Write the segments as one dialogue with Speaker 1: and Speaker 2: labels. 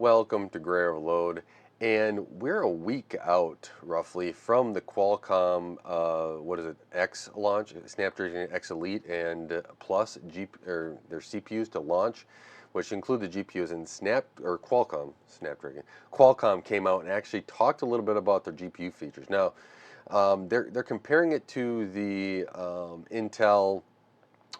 Speaker 1: Welcome to Gray Overload, and we're a week out roughly from the Qualcomm, what is it, X launch, Snapdragon X Elite and Plus or their CPUs to launch, which include the GPUs and Qualcomm Snapdragon. Qualcomm came out and actually talked a little bit about their GPU features. Now, they're comparing it to the Intel,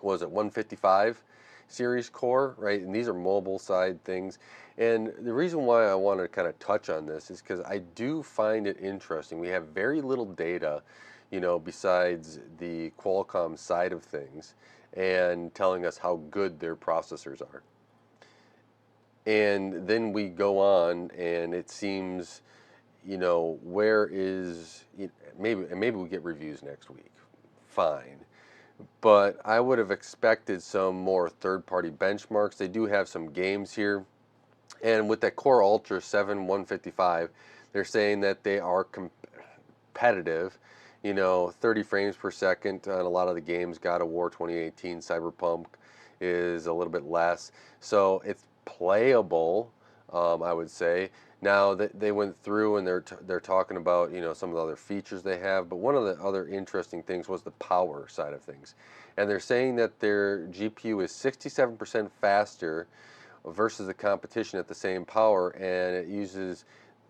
Speaker 1: what was it, 155 series core, right? And these are mobile side things. And the reason why I want to kind of touch on this is because I do find it interesting. We have very little data, besides the Qualcomm side of things and telling us how good their processors are. And then we go on and it seems, where is, maybe we get reviews next week. Fine. But I would have expected some more third-party benchmarks. They do have some games here. And with that Core Ultra 7 155, they're saying that they are competitive, 30 frames per second on a lot of the games. God of War 2018, Cyberpunk is a little bit less. So it's playable, I would say. Now that they went through and they're talking about some of the other features they have, but one of the other interesting things was the power side of things, and they're saying that their GPU is 67% faster versus the competition at the same power, and it uses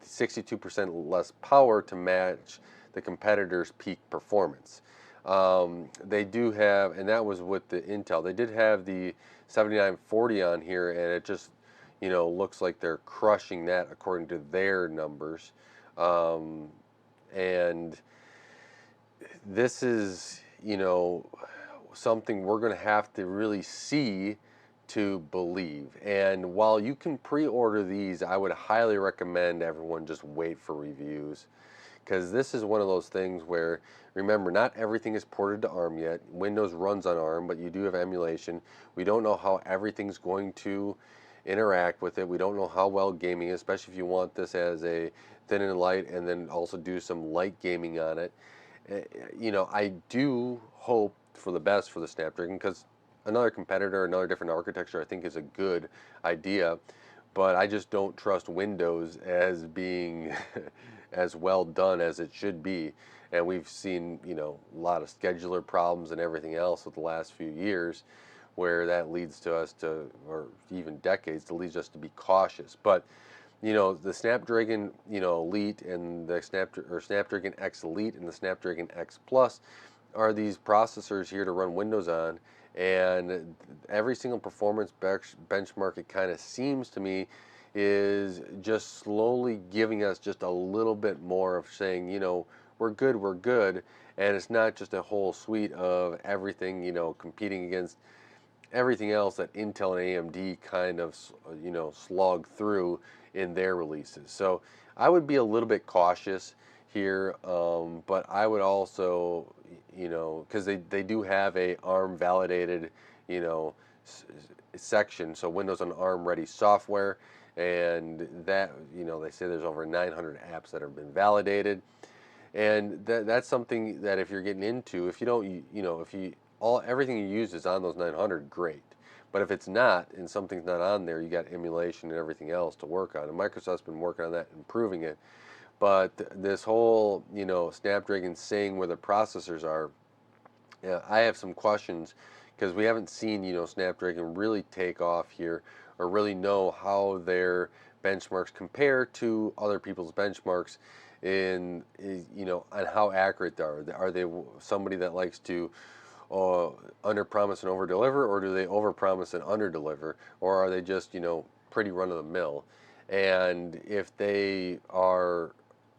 Speaker 1: 62% less power to match the competitor's peak performance. They do have, and that was with the Intel. They did have the 7940 on here, and it just looks like they're crushing that according to their numbers. And this is, something we're going to have to really see to believe. And while you can pre-order these, I would highly recommend everyone just wait for reviews, because this is one of those things where, remember, not everything is ported to ARM yet. Windows runs on ARM, but you do have emulation. We don't know how everything's going to interact with it. We don't know how well gaming is, especially if you want this as a thin and light and then also do some light gaming on it. I do hope for the best for the Snapdragon, because another competitor, another different architecture, I think is a good idea, but I just don't trust Windows as being as well done as it should be. And we've seen, a lot of scheduler problems and everything else with the last few years, where that leads to us to, or even decades, to lead us to be cautious. But the Snapdragon, Elite and the Snapdragon X Elite and the Snapdragon X Plus are these processors here to run Windows on, and every single performance benchmark, it kind of seems to me, is just slowly giving us just a little bit more of saying, we're good, and it's not just a whole suite of everything, competing against everything else that Intel and AMD kind of, slog through in their releases. So I would be a little bit cautious here, but I would also, because they do have a ARM validated, you know, section, so Windows on ARM ready software, and that, they say there's over 900 apps that have been validated, and that's something that if you're getting into, if you don't, if you everything you use is on those 900, great. But if it's not, and something's not on there, you got emulation and everything else to work on. And Microsoft's been working on that, improving it. But this whole, Snapdragon saying where the processors are, yeah, I have some questions, because we haven't seen, Snapdragon really take off here, or really know how their benchmarks compare to other people's benchmarks on how accurate they are. Are they somebody that likes to under promise and over deliver, or do they over promise and under deliver, or are they just pretty run of the mill? And if they are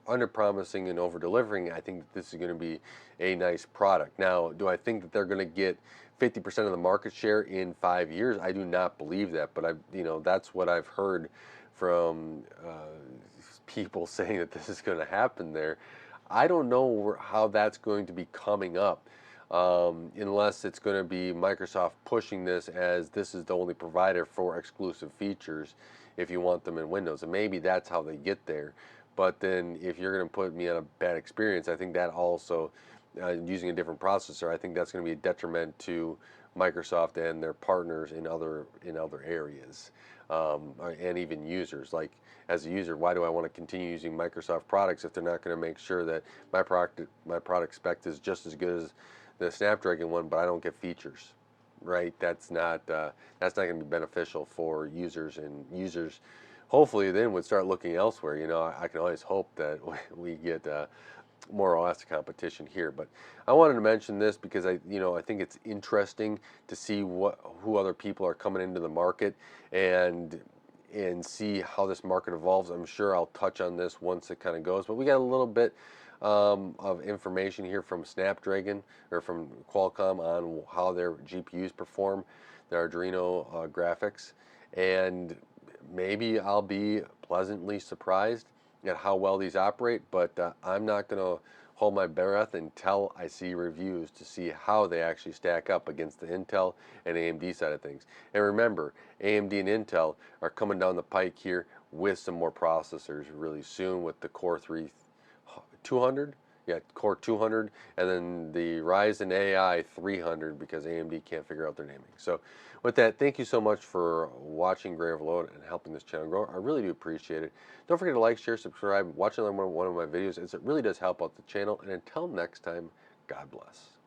Speaker 1: under promising and over delivering, I think this is going to be a nice product. Now, do I think that they're going to get 50% of the market share in 5 years? I do not believe that, but that's what I've heard from people saying that this is going to happen there. I don't know how that's going to be coming up, unless it's going to be Microsoft pushing this as this is the only provider for exclusive features if you want them in Windows. And maybe that's how they get there. But then if you're going to put me on a bad experience, I think that also, using a different processor, I think that's going to be a detriment to Microsoft and their partners in other areas. and even users. Like as a user, why do I want to continue using Microsoft products if they're not going to make sure that my product spec is just as good as the Snapdragon one, but I don't get features, right? That's not going to be beneficial for users, and users hopefully then would start looking elsewhere. I can always hope that we get more or less competition here. But I wanted to mention this because I think it's interesting to see who other people are coming into the market, and see how this market evolves. I'm sure I'll touch on this once it kind of goes, but we got a little bit of information here from Snapdragon, or from Qualcomm, on how their GPUs perform, their Adreno graphics, and maybe I'll be pleasantly surprised at how well these operate, but I'm not going to hold my breath until I see reviews to see how they actually stack up against the Intel and AMD side of things. And remember, AMD and Intel are coming down the pike here with some more processors really soon, with the Core 3 200, yeah, Core 200, and then the Ryzen AI 300, because AMD can't figure out their naming. So with that, thank you so much for watching Gray Overload and helping this channel grow. I really do appreciate it. Don't forget to like, share, subscribe, watch another one of my videos, as it really does help out the channel. And until next time, God bless.